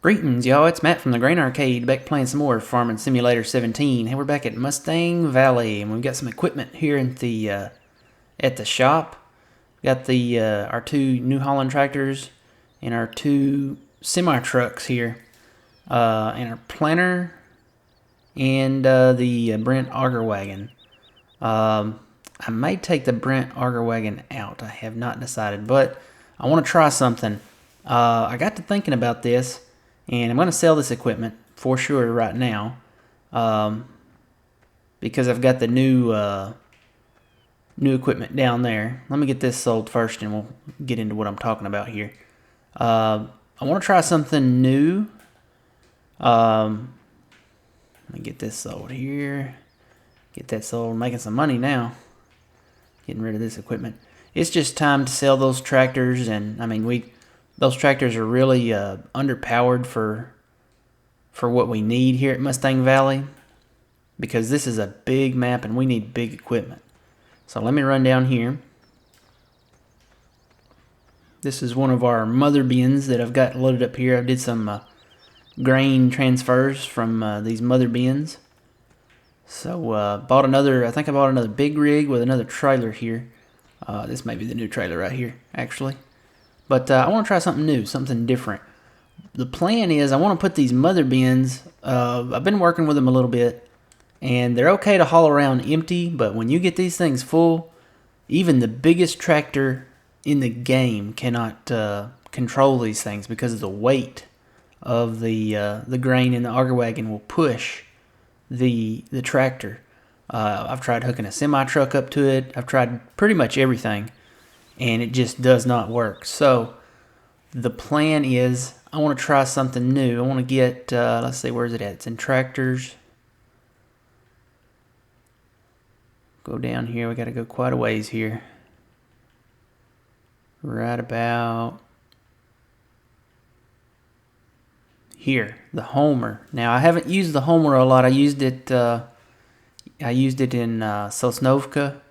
Greetings, y'all. It's Matt from the Grain Arcade, back playing some more Farming Simulator 17. Hey, we're back at Mustang Valley, and we've got some equipment here at the shop. Got the our two New Holland tractors and our two semi trucks here, and our planter and the Brent auger wagon. I may take the Brent auger wagon out. I have not decided, but I want to try something. I got to thinking about this. And I'm going to sell this equipment for sure right now, because I've got the new equipment down there. Let me get this sold first, and we'll get into what I'm talking about here. I want to try something new. Let me get this sold here. Get that sold. I'm making some money now. Getting rid of this equipment. It's just time to sell those tractors, and I mean those tractors are really underpowered for what we need here at Mustang Valley, because this is a big map and we need big equipment. So let me run down here. This is one of our mother bins that I've got loaded up here. I did some grain transfers from these mother bins. So bought another, I think I bought another big rig with another trailer here. This may be the new trailer right here, actually. But I want to try something new, something different. The plan is I want to put these mother bins, I've been working with them a little bit, and they're okay to haul around empty, but when you get these things full, even the biggest tractor in the game cannot control these things, because of the weight of the grain in the auger wagon will push the tractor. I've tried hooking a semi-truck up to it. I've tried pretty much everything, and it just does not work. So the plan is I want to try something new. I want to get, let's see, where's it at? It's in tractors. Go down here. We got to go quite a ways here. Right about here, the Homer. Now I haven't used the Homer a lot. I used it in Sosnovka.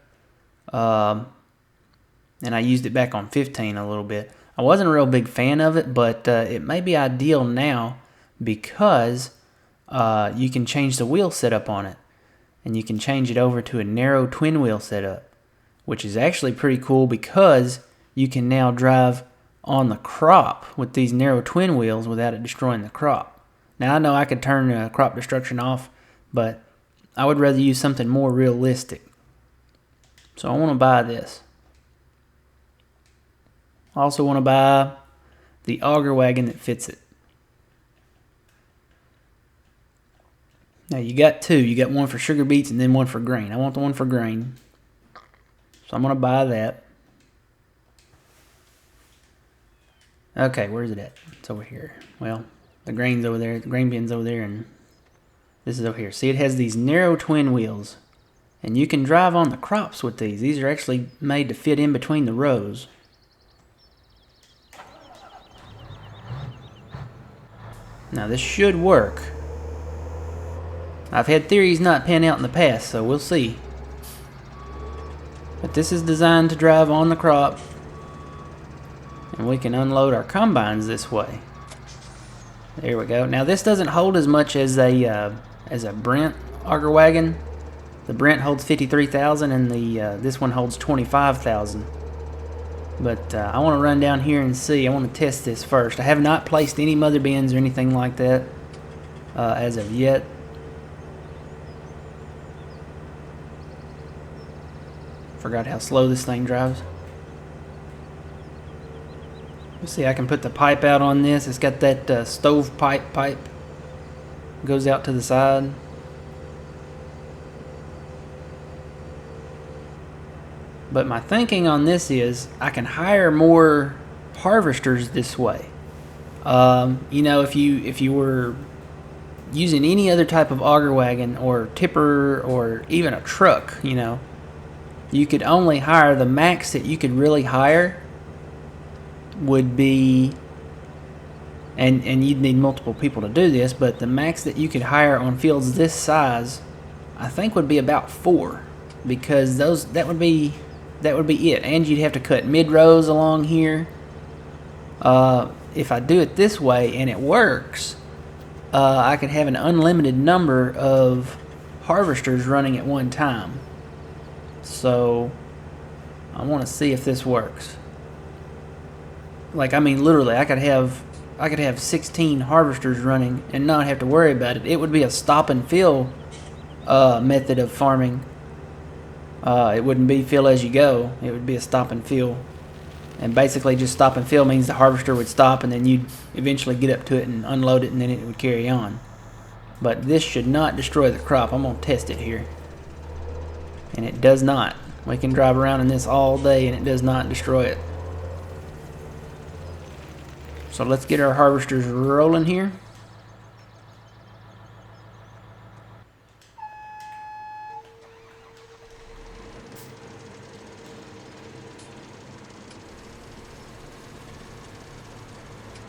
And I used it back on 15 a little bit. I wasn't a real big fan of it, but it may be ideal now, because you can change the wheel setup on it. And you can change it over to a narrow twin wheel setup, which is actually pretty cool, because you can now drive on the crop with these narrow twin wheels without it destroying the crop. Now I know I could turn crop destruction off, but I would rather use something more realistic. So I want to buy this. I also want to buy the auger wagon that fits it. Now you got two. You got one for sugar beets and then one for grain. I want the one for grain. So I'm going to buy that. Okay, where's it at? It's over here. Well, the grain's over there. The grain bin's over there, and this is over here. See, it has these narrow twin wheels, and you can drive on the crops with these. These are actually made to fit in between the rows. Now this should work. I've had theories not pan out in the past, so we'll see. But this is designed to drive on the crop, and we can unload our combines this way. There we go. Now this doesn't hold as much as a Brent auger wagon. The Brent holds 53,000, and this one holds 25,000. But I want to run down here and see. I want to test this first. I have not placed any mother bins or anything like that as of yet. Forgot how slow this thing drives. Let's see, I can put the pipe out on this. It's got that stove pipe. Goes out to the side. But my thinking on this is I can hire more harvesters this way. You know, if you were using any other type of auger wagon or tipper or even a truck, you know, you could only hire, the max that you could really hire would be, and you'd need multiple people to do this, but the max that you could hire on fields this size, I think, would be about 4, because that would be it. And you'd have to cut mid rows along here. if I do it this way and it works, I could have an unlimited number of harvesters running at one time. So I want to see if this works. Like, I mean, literally, I could have 16 harvesters running and not have to worry about it. It would be a stop and fill method of farming. It wouldn't be fill as you go. It would be a stop and fill. And basically just stop and fill means the harvester would stop and then you'd eventually get up to it and unload it and then it would carry on. But this should not destroy the crop. I'm going to test it here. And it does not. We can drive around in this all day and it does not destroy it. So let's get our harvesters rolling here.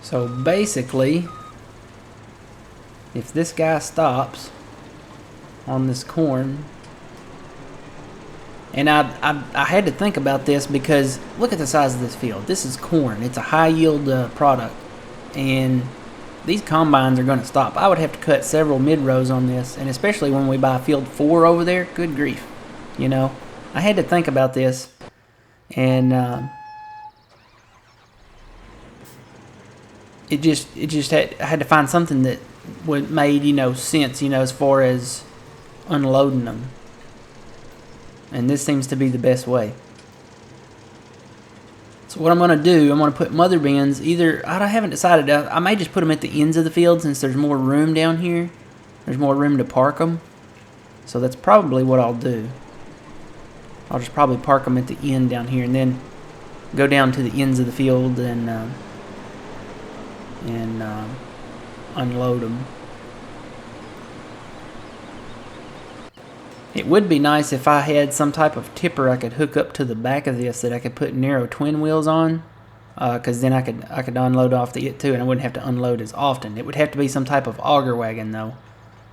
So basically, if this guy stops on this corn, and I had to think about this because look at the size of this field. This is corn. It's a high yield product, and these combines are going to stop. I would have to cut several mid rows on this, and especially when we buy field 4 over there. Good grief, you know. I had to think about this, and it just I had to find something that made sense, as far as unloading them. And this seems to be the best way. So what I'm going to do, I'm going to put mother bins either, I haven't decided, I may just put them at the ends of the field since there's more room down here. There's more room to park them. So that's probably what I'll do. I'll just probably park them at the end down here and then go down to the ends of the field and unload them. It would be nice if I had some type of tipper I could hook up to the back of this that I could put narrow twin wheels on, because then I could unload off it too, and I wouldn't have to unload as often. It would have to be some type of auger wagon though,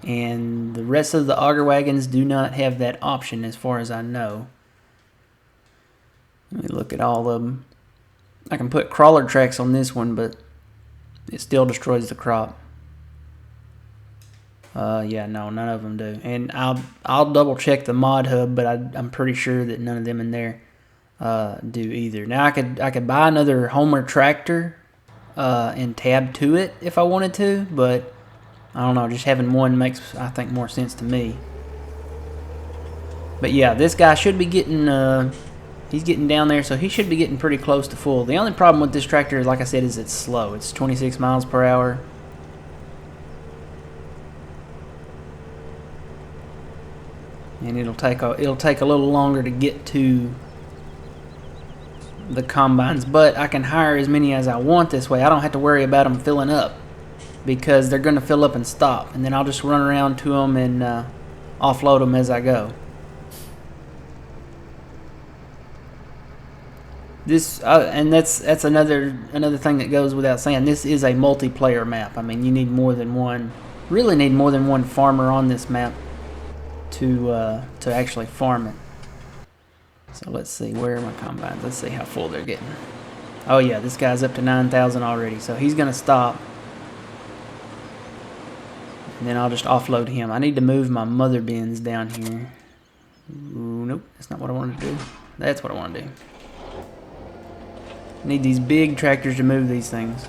and the rest of the auger wagons do not have that option as far as I know. Let me look at all of them. I can put crawler tracks on this one, but it still destroys the crop. Yeah, no, none of them do. And I'll double check the mod hub, but I'm pretty sure that none of them in there do either. Now I could buy another Homer tractor and tab to it if I wanted to, but I don't know. Just having one makes, I think, more sense to me. But yeah, this guy should be getting he's getting down there, so he should be getting pretty close to full. The only problem with this tractor, like I said, is it's slow. It's 26 miles per hour. And it'll take a little longer to get to the combines, but I can hire as many as I want this way. I don't have to worry about them filling up because they're going to fill up and stop, and then I'll just run around to them and offload them as I go. This and that's another thing that goes without saying. This is a multiplayer map. I mean, you need more than one. Really need more than one farmer on this map to actually farm it. So let's see, where are my combines? Let's see how full they're getting. Oh yeah, this guy's up to 9,000 already, so he's gonna stop. And then I'll just offload him. I need to move my mother bins down here. Ooh, nope, that's not what I wanted to do. That's what I want to do. I need these big tractors to move these things.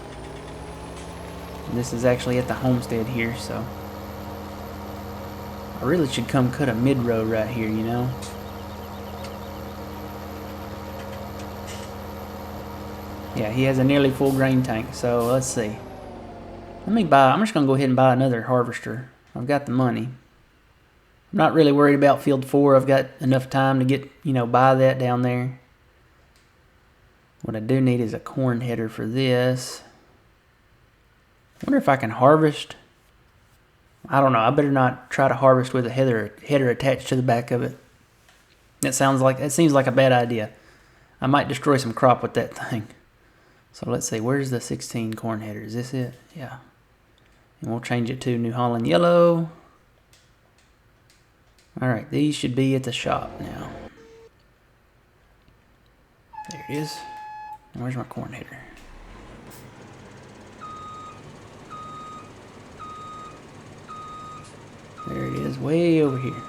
And this is actually at the homestead here, so I really should come cut a mid-row right here, you know. Yeah, he has a nearly full grain tank, so let's see. I'm just going to go ahead and buy another harvester. I've got the money. I'm not really worried about field 4. I've got enough time to get, buy that down there. What I do need is a corn header for this. I wonder if I can harvest. I don't know. I better not try to harvest with a header attached to the back of it. That seems like a bad idea. I might destroy some crop with that thing. So let's see. Where's the 16 corn header? Is this it? Yeah. And we'll change it to New Holland yellow. All right. These should be at the shop now. There it is. Where's my corn header? There it is, way over here.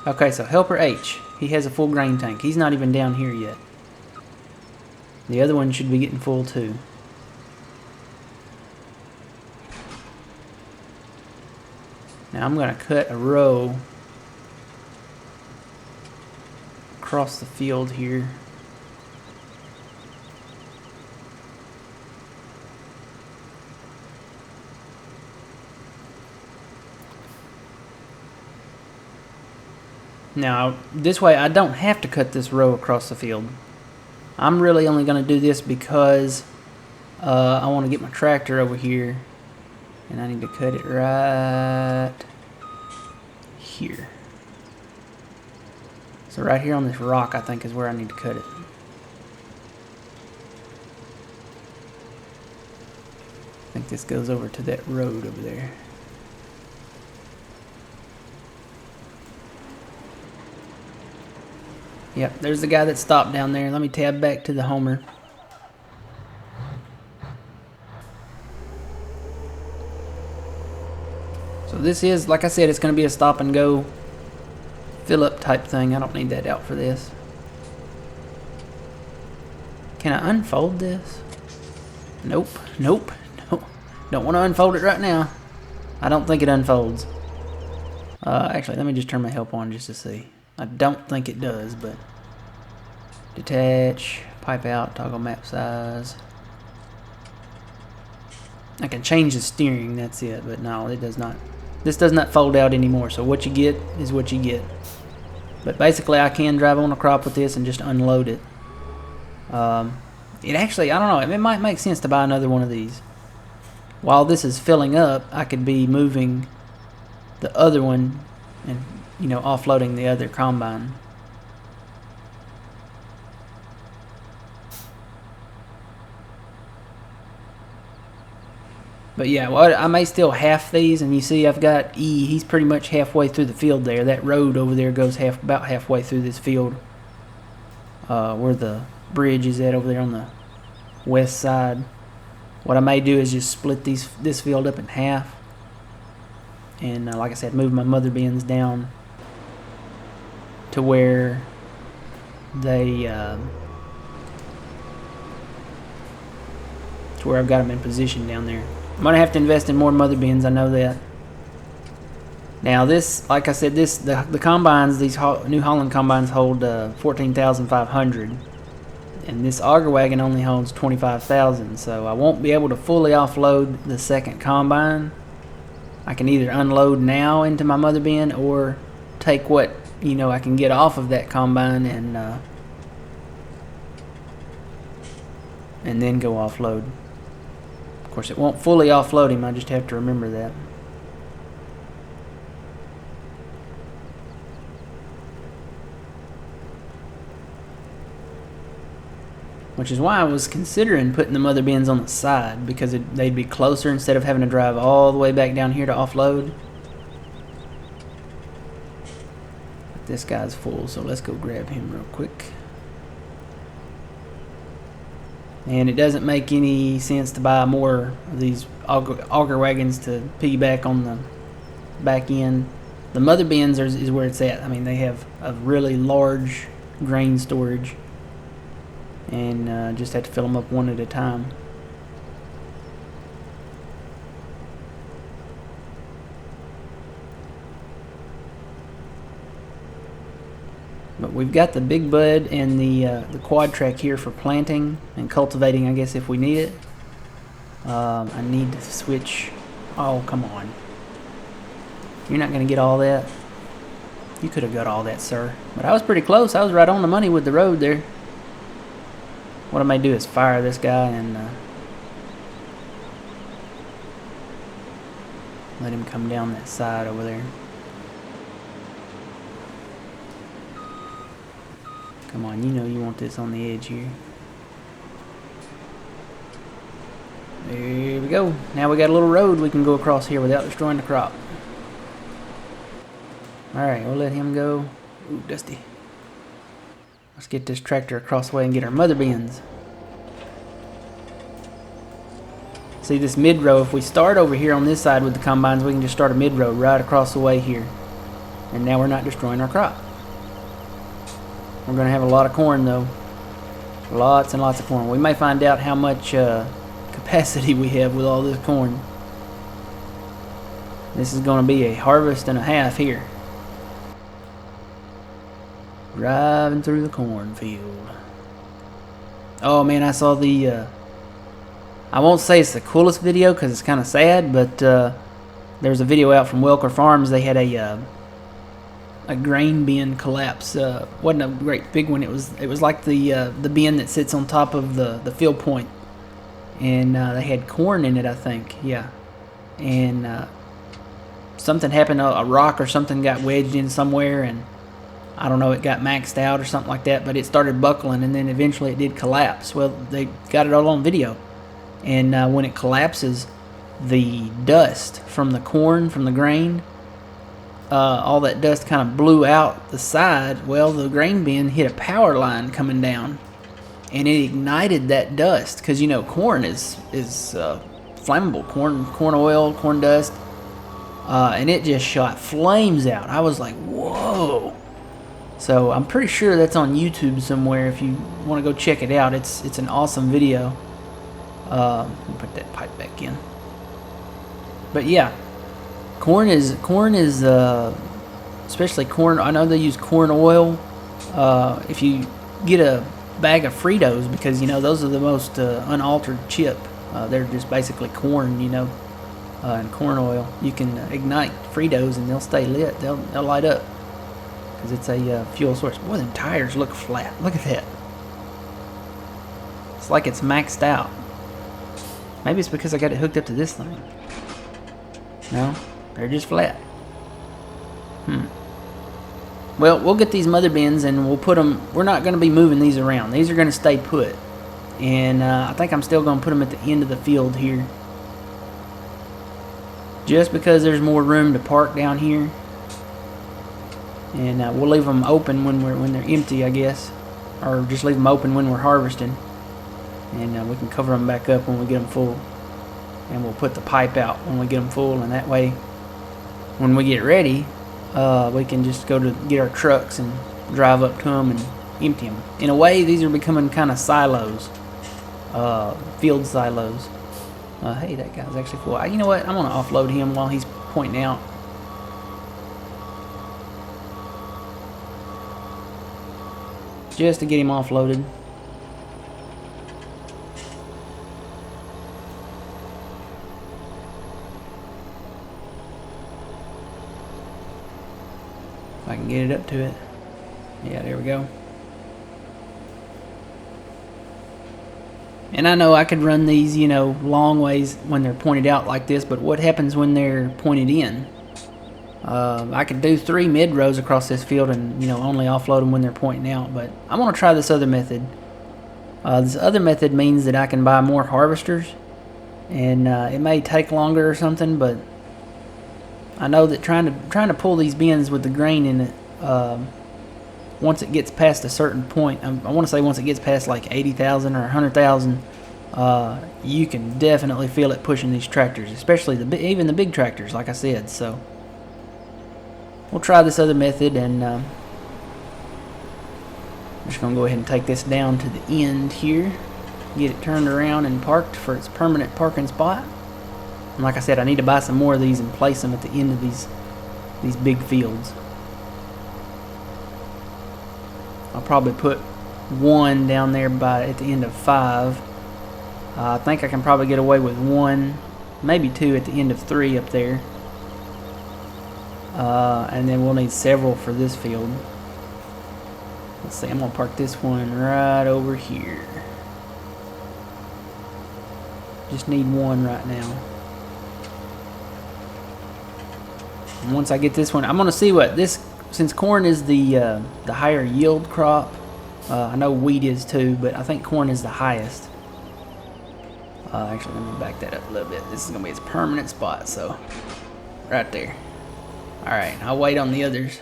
Okay, so helper H. He has a full grain tank. He's not even down here yet. The other one should be getting full too. Now I'm going to cut a row across the field here. Now, this way I don't have to cut this row across the field. I'm really only going to do this because I want to get my tractor over here. And I need to cut it right here. So right here on this rock, I think, is where I need to cut it. I think this goes over to that road over there. Yep, there's the guy that stopped down there. Let me tab back to the Homer. So this is, like I said, it's going to be a stop and go fill up type thing. I don't need that out for this. Can I unfold this? Nope, nope, nope. Don't want to unfold it right now. I don't think it unfolds. Actually, let me just turn my help on just to see. I don't think it does, but detach, pipe out, toggle map size. I can change the steering, that's it, but no, it does not. This does not fold out anymore, so what you get is what you get. But basically, I can drive on a crop with this and just unload it. It actually, I don't know, it might make sense to buy another one of these. While this is filling up, I could be moving the other one and, you know, offloading the other combine. But yeah, well, I may still half these, and you see I've got E. He's pretty much halfway through the field there. That road over there goes about halfway through this field, where the bridge is at over there on the west side. What I may do is just split this field up in half, and like I said, move my mother bins down to where they to where I've got them in position down there. I'm going to have to invest in more mother bins, I know that. Now this, like I said, the combines, these New Holland combines hold 14,500. And this auger wagon only holds 25,000. So I won't be able to fully offload the second combine. I can either unload now into my mother bin or take what, you know, I can get off of that combine and then go offload. Of course, it won't fully offload him. I just have to remember that. Which is why I was considering putting the mother bins on the side, because they'd be closer instead of having to drive all the way back down here to offload. But this guy's full, so let's go grab him real quick. And it doesn't make any sense to buy more of these auger wagons to piggyback on the back end. The mother bins is where it's at. I mean, they have a really large grain storage, and just have to fill them up one at a time. But we've got the Big Bud and the quad track here for planting and cultivating, I guess, if we need it. I need to switch. Oh, come on. You're not going to get all that. You could have got all that, sir. But I was pretty close. I was right on the money with the road there. What I may do is fire this guy and let him come down that side over there. Come on, you know you want this on the edge here. There we go. Now we got a little road we can go across here without destroying the crop. Alright, we'll let him go. Ooh, dusty. Let's get this tractor across the way and get our mother bins. See this mid-row, if we start over here on this side with the combines, we can just start a mid-row right across the way here. And now we're not destroying our crop. We're going to have a lot of corn though. Lots and lots of corn. We may find out how much capacity we have with all this corn. This is going to be a harvest and a half here. Driving through the cornfield. Oh man, I saw the... I won't say it's the coolest video because it's kind of sad, but there's a video out from Welker Farms. They had a grain bin collapse. Wasn't a great big one. It was like the bin that sits on top of the field point, and they had corn in it, I think. Yeah, and something happened. A rock or something got wedged in somewhere, and I don't know. It got maxed out or something like that. But it started buckling, and then eventually it did collapse. Well, they got it all on video. And when it collapses, the dust from the corn, from the grain, all that dust kind of blew out the side. Well, the grain bin hit a power line coming down, and it ignited that dust. Because, you know, corn is flammable. Corn oil, corn dust. And it just shot flames out. I was like, whoa. So I'm pretty sure that's on YouTube somewhere. If you want to go check it out, it's an awesome video. Put that pipe back in. But yeah, corn is especially corn. I know they use corn oil. If you get a bag of Fritos, because you know those are the most unaltered chip. They're just basically corn, you know, and corn oil. You can ignite Fritos and they'll stay lit. They'll light up because it's a fuel source. Boy, them tires look flat. Look at that. It's like it's maxed out. Maybe it's because I got it hooked up to this thing. No, they're just flat. Well, we'll get these mother bins and we'll put them. We're not going to be moving these around. These are going to stay put. And I think I'm still going to put them at the end of the field here. Just because there's more room to park down here. And we'll leave them open when they're empty, I guess. Or just leave them open when we're harvesting. And we can cover them back up when we get them full. And we'll put the pipe out when we get them full. And that way, when we get ready, we can just go to get our trucks and drive up to them and empty them. In a way, these are becoming kind of silos. Field silos. Hey, that guy's actually full. You know what? I'm going to offload him while he's pointing out. Just to get him offloaded. If I can get it up to it. Yeah, there we go. And I know I could run these, you know, long ways when they're pointed out like this, but what happens when they're pointed in? I could do 3 mid rows across this field and, you know, only offload them when they're pointing out, but I'm going to try this other method. This other method means that I can buy more harvesters, and it may take longer or something, but I know that trying to pull these bins with the grain in it, once it gets past a certain point, I want to say once it gets past like 80,000 or 100,000, you can definitely feel it pushing these tractors, especially even the big tractors, like I said. So we'll try this other method, and I'm just going to go ahead and take this down to the end here, get it turned around and parked for its permanent parking spot. And like I said, I need to buy some more of these and place them at the end of these big fields. I'll probably put 1 down there at the end of 5. I think I can probably get away with 1, maybe 2 at the end of 3 up there. And then we'll need several for this field. Let's see, I'm going to park this one right over here. Just need 1 right now. And once I get this one, I'm going to see what this, since corn is the higher yield crop. I know wheat is too, but I think corn is the highest. Actually, let me back that up a little bit. This is going to be its permanent spot, so right there. Alright, I'll wait on the others.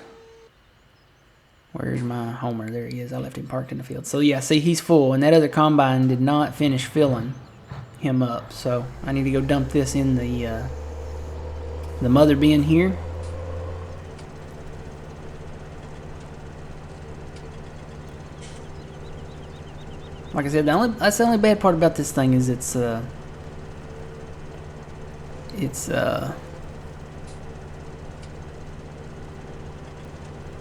Where's my homer? There he is. I left him parked in the field. So yeah, see, he's full, and that other combine did not finish filling him up. So I need to go dump this in the mother bin here. Like I said, that's the only bad part about this thing is it's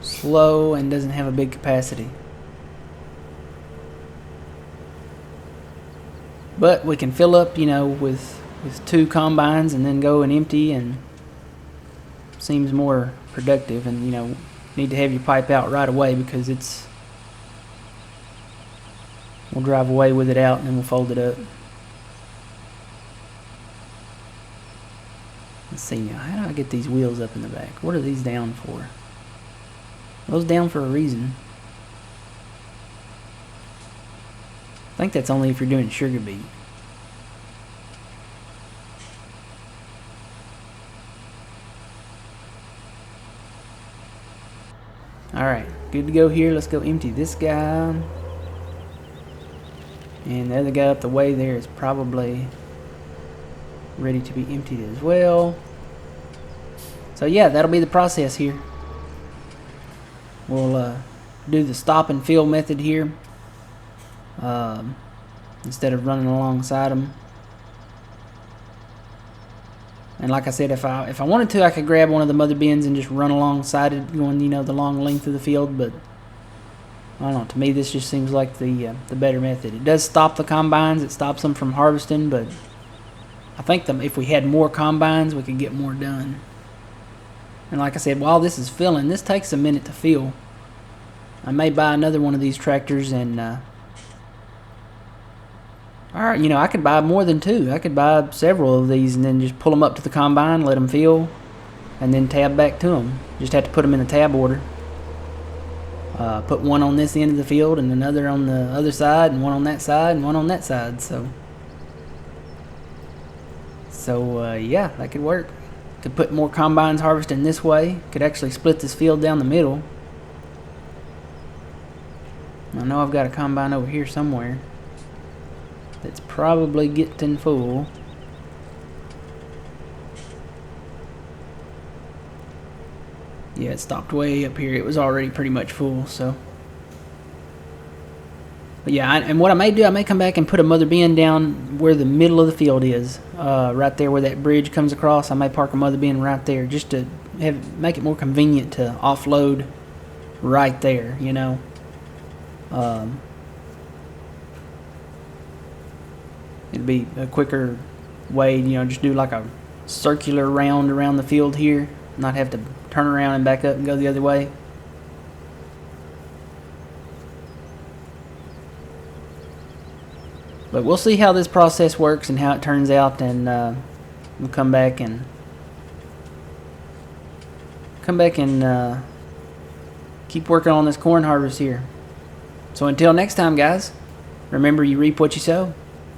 slow and doesn't have a big capacity. But we can fill up, you know, with 2 combines and then go and empty, and seems more productive. And you know, need to have your pipe out right away because we'll drive away with it out and then we'll fold it up. Let's see now, how do I get these wheels up in the back? What are these down for? Those down for a reason. I think that's only if you're doing sugar beet. Alright, good to go here. Let's go empty this guy. And the other guy up the way there is probably ready to be emptied as well. So yeah, that'll be the process here. We'll do the stop and fill method here instead of running alongside them. And like I said, if I wanted to, I could grab one of the mother bins and just run alongside it, going, you know, the long length of the field. But I don't know. To me, this just seems like the better method. It does stop the combines. It stops them from harvesting, but I think if we had more combines, we could get more done. And like I said, while this is filling, this takes a minute to fill. I may buy another one of these tractors and alright, you know, I could buy more than 2. I could buy several of these and then just pull them up to the combine, let them fill, and then tab back to them. Just have to put them in a tab order. Put one on this end of the field and another on the other side, and one on that side and one on that side. So yeah, that could work. Could put more combines harvesting this way. Could actually split this field down the middle. I know I've got a combine over here somewhere that's probably getting full. Yeah, it stopped way up here. It was already pretty much full, so. But yeah, and what I may do, I may come back and put a mother bin down where the middle of the field is. Right there where that bridge comes across. I may park a mother bin right there just to make it more convenient to offload right there, you know. It'd be a quicker way, you know, just do like a circular round around the field here. Not have to turn around and back up and go the other way. But we'll see how this process works and how it turns out, and we'll come back and keep working on this corn harvest here. So until next time, guys, remember, you reap what you sow.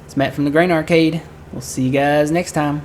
It's Matt from the Grain Arcade. We'll see you guys next time.